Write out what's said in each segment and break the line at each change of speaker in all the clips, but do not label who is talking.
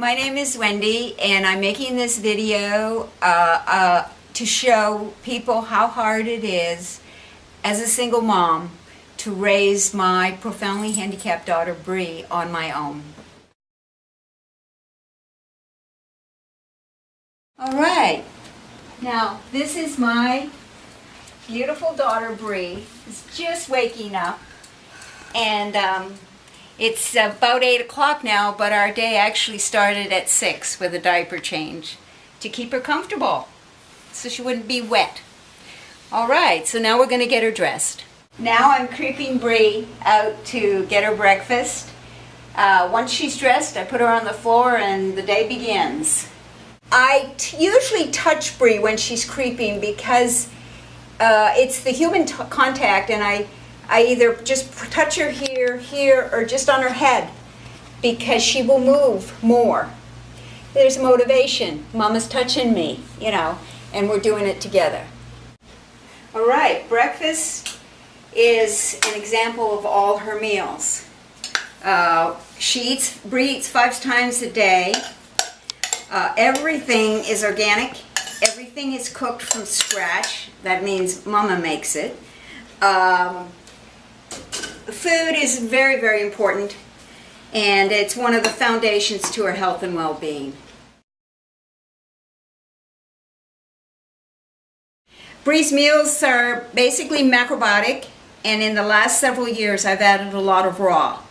My name is Wendy, and I'm making this video to show people how hard it is as a single mom to raise my profoundly handicapped daughter Bree on my own. All right, now this is my beautiful daughter Bree. Is just waking up, and it's about 8 o'clock now, but our day actually started at 6 with a diaper change to keep her comfortable so she wouldn't be wet. All right, so now we're going to get her dressed. Now I'm creeping Bree out to get her breakfast. Once she's dressed, I put her on the floor and the day begins. I usually touch Bree when she's creeping because it's the human contact, and I either just touch her here, or just on her head, because she will move more. There's motivation. Mama's touching me, and we're doing it together. All right, breakfast is an example of all her meals. Bree eats 5 times a day. Everything is organic. Everything is cooked from scratch. That means Mama makes it. Food is very, very important, and it's one of the foundations to her health and well-being. Bree's meals are basically macrobiotic, and in the last several years I've added a lot of raw.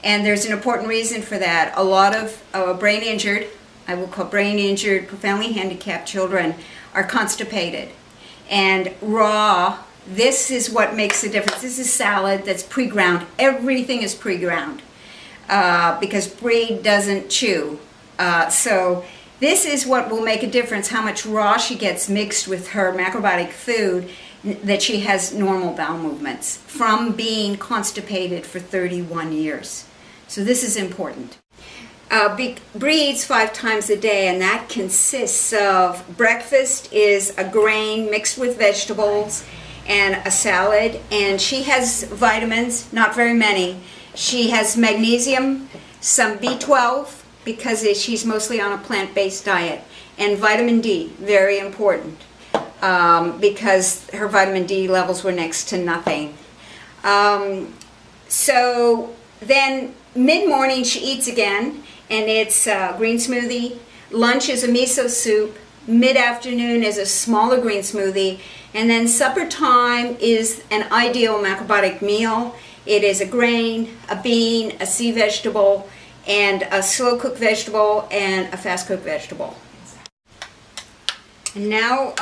And there's an important reason for that. A lot of brain injured, I will call brain injured, profoundly handicapped children are constipated. And raw, this is what makes a difference. This is salad that's pre-ground. Everything is pre-ground because Bree doesn't chew. So this is what will make a difference, how much raw she gets mixed with her macrobiotic food, that she has normal bowel movements from being constipated for 31 years. So this is important. Bree eats 5 times a day, and that consists of breakfast is a grain mixed with vegetables and a salad, and she has vitamins, not very many. She has magnesium, some B12, because she's mostly on a plant-based diet, and vitamin D, very important, because her vitamin D levels were next to nothing. So then mid-morning she eats again, and it's a green smoothie. Lunch is a miso soup. Mid-afternoon is a smaller green smoothie. And then supper time is an ideal macrobiotic meal. It is a grain, a bean, a sea vegetable, and a slow-cooked vegetable, and a fast-cooked vegetable. And now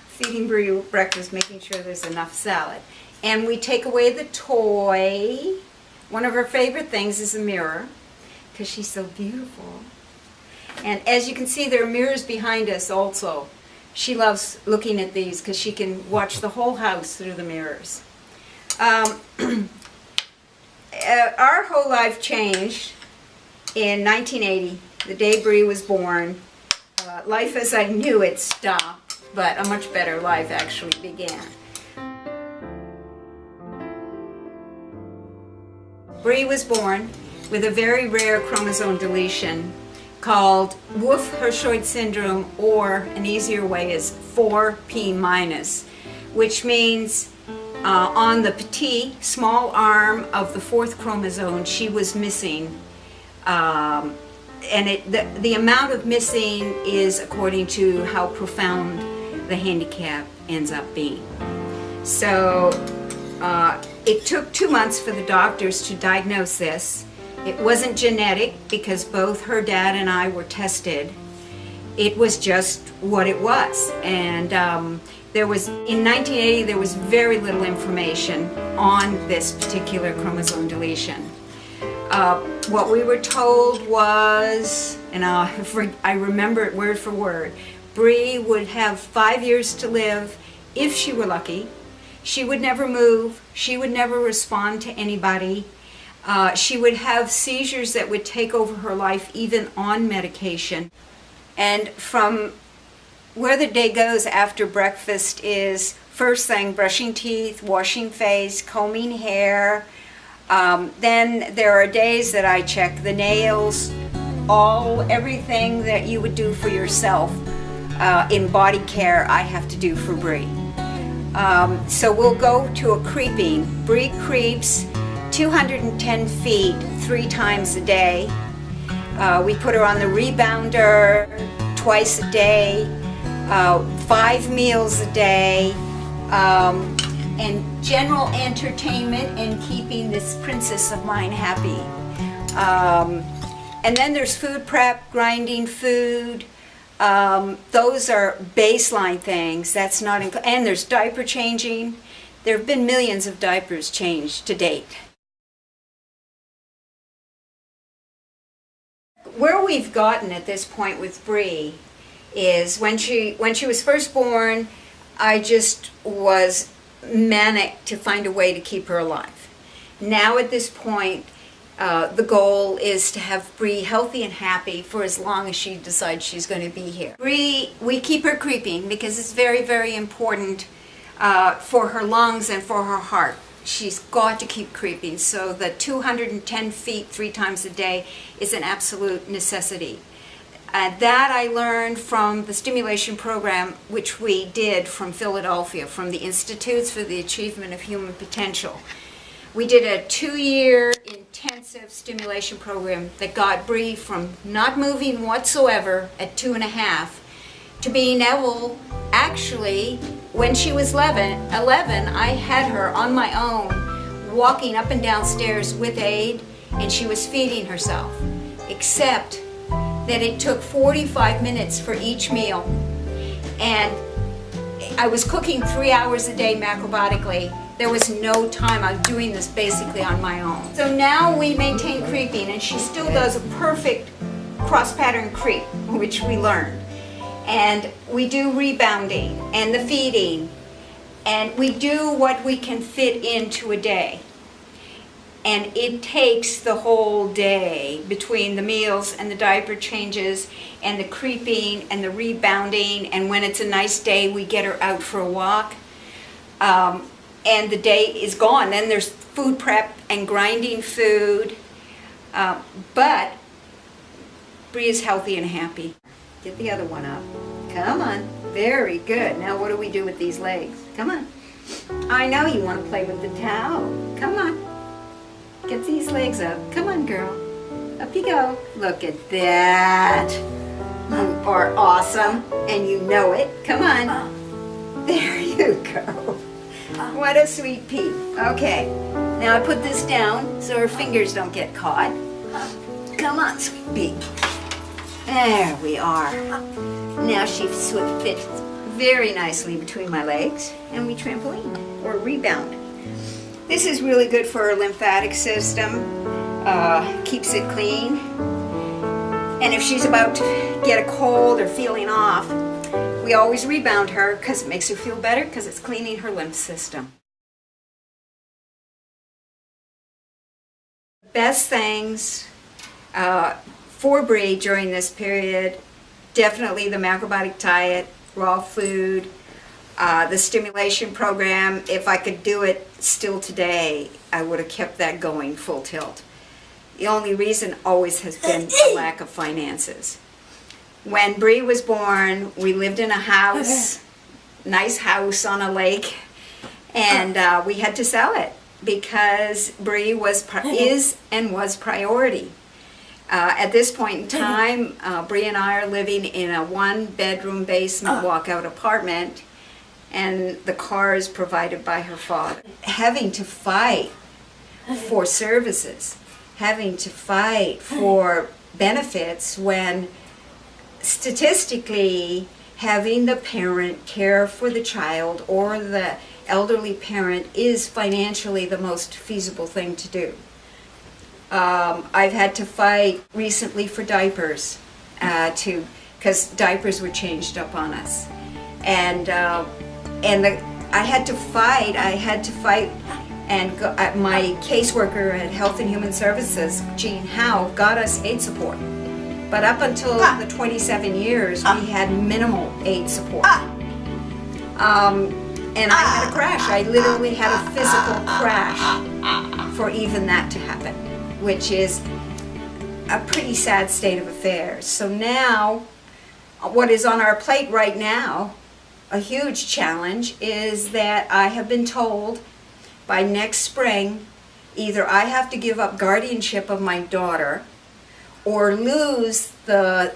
feeding Bree breakfast, making sure there's enough salad. And we take away the toy. One of her favorite things is a mirror, because she's so beautiful. And as you can see, there are mirrors behind us also. She loves looking at these because she can watch the whole house through the mirrors. Our whole life changed in 1980, the day Bree was born. Life as I knew it stopped, but a much better life actually began. Bree was born with a very rare chromosome deletion called wolf-hirschhorn syndrome, or an easier way is 4p-, which means on the petit, small arm of the 4th chromosome, she was missing. And the amount of missing is according to how profound the handicap ends up being. So it took 2 months for the doctors to diagnose this. It wasn't genetic because both her dad and I were tested. It was just what it was. And in 1980, there was very little information on this particular chromosome deletion. What we were told was, and I remember it word for word, Bree would have 5 years to live if she were lucky. She would never move. She would never respond to anybody. She would have seizures that would take over her life even on medication. And from where the day goes after breakfast is first thing brushing teeth, washing face, combing hair, Then there are days that I check the nails, everything that you would do for yourself in body care, I have to do for Bree. So we'll go to a creeping. Bree creeps 210 feet 3 times a day. We put her on the rebounder twice a day, 5 meals a day, and general entertainment and keeping this princess of mine happy. And then there's food prep, grinding food. Those are baseline things. That's not and there's diaper changing. There have been millions of diapers changed to date. Where we've gotten at this point with Bree is when she was first born, I just was manic to find a way to keep her alive. Now at this point, the goal is to have Bree healthy and happy for as long as she decides she's going to be here. Bree, we keep her creeping because it's very, very important for her lungs and for her heart. She's got to keep creeping, so the 210 feet 3 times a day is an absolute necessity. That I learned from the stimulation program, which we did from Philadelphia, from the Institutes for the Achievement of Human Potential. We did a 2-year intensive stimulation program that got Bree from not moving whatsoever at 2.5 to being able, actually, when she was 11, I had her on my own, walking up and down stairs with aid, and she was feeding herself, except that it took 45 minutes for each meal. And I was cooking 3 hours a day macrobiotically. There was no time. I was doing this basically on my own. So now we maintain creeping, and she still does a perfect cross-pattern creep, which we learned. And we do rebounding and the feeding, and we do what we can fit into a day. And it takes the whole day between the meals and the diaper changes and the creeping and the rebounding, and when it's a nice day we get her out for a walk, and the day is gone. Then there's food prep and grinding food, but Bree is healthy and happy. Get the other one up. Come on. Very good. Now what do we do with these legs? Come on. I know you want to play with the towel. Come on. Get these legs up. Come on, girl. Up you go. Look at that. You are awesome, and you know it. Come on. There you go. What a sweet pea. Okay. Now I put this down so her fingers don't get caught. Come on, sweet pea. There we are. Now she fits very nicely between my legs, and we trampoline or rebound. This is really good for her lymphatic system, keeps it clean. And if she's about to get a cold or feeling off, we always rebound her because it makes her feel better because it's cleaning her lymph system. Best things for Bree during this period, definitely the macrobiotic diet, raw food, the stimulation program. If I could do it still today, I would have kept that going full tilt. The only reason always has been a lack of finances. When Bree was born, we lived in a house, nice house on a lake, and we had to sell it because Bree is and was priority. At this point in time, Bree and I are living in a 1-bedroom basement walkout apartment, and the car is provided by her father. Having to fight for services, having to fight for benefits when statistically having the parent care for the child or the elderly parent is financially the most feasible thing to do. I've had to fight recently for diapers, because diapers were changed up on us, and I had to fight, and my caseworker at Health and Human Services, Jean Howe, got us aid support. But up until the 27 years, we had minimal aid support. And I had a crash. I literally had a physical crash for even that to happen, which is a pretty sad state of affairs. So now, what is on our plate right now, a huge challenge, is that I have been told by next spring, either I have to give up guardianship of my daughter or lose the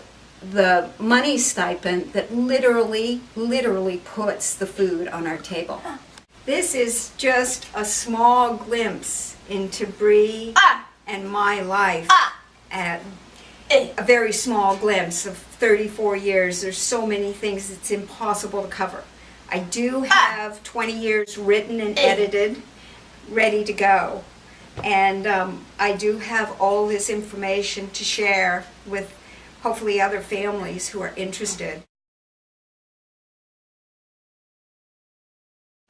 money stipend that literally puts the food on our table. This is just a small glimpse into Bree and my life. And a very small glimpse of 34 years. There's so many things it's impossible to cover. I do have 20 years written and edited, ready to go. And I do have all this information to share with hopefully other families who are interested.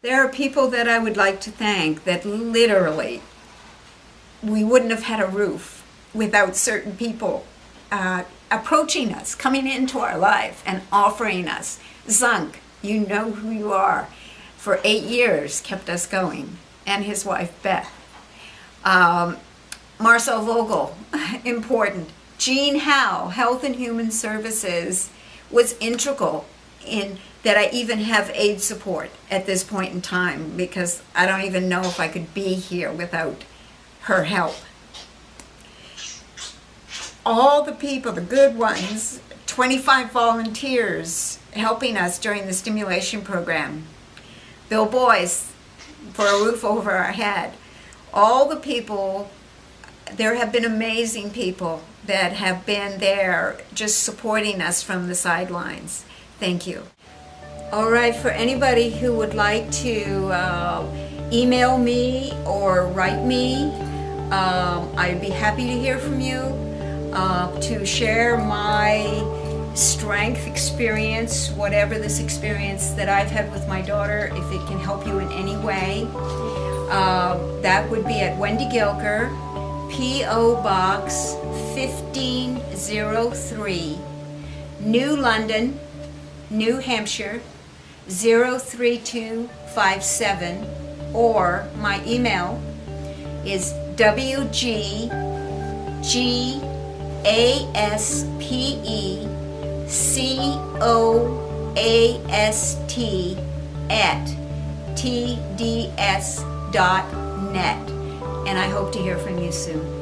There are people that I would like to thank that literally we wouldn't have had a roof without certain people approaching us, coming into our life and offering us. Zunk, you know who you are, for 8 years kept us going, and his wife Beth. Marcel Vogel, important. Jean Howe, Health and Human Services, was integral in that I even have aid support at this point in time, because I don't even know if I could be here without her help. All the people, the good ones, 25 volunteers helping us during the stimulation program. Bill Boyce for a roof over our head. All the people, there have been amazing people that have been there just supporting us from the sidelines. Thank you. All right, for anybody who would like to email me or write me, I'd be happy to hear from you, to share my strength, experience, whatever this experience that I've had with my daughter, if it can help you in any way. That would be at Wendy Gilker, P.O. Box 1503, New London, New Hampshire, 03257, or my email is wggaspecoast@tds.net, and I hope to hear from you soon.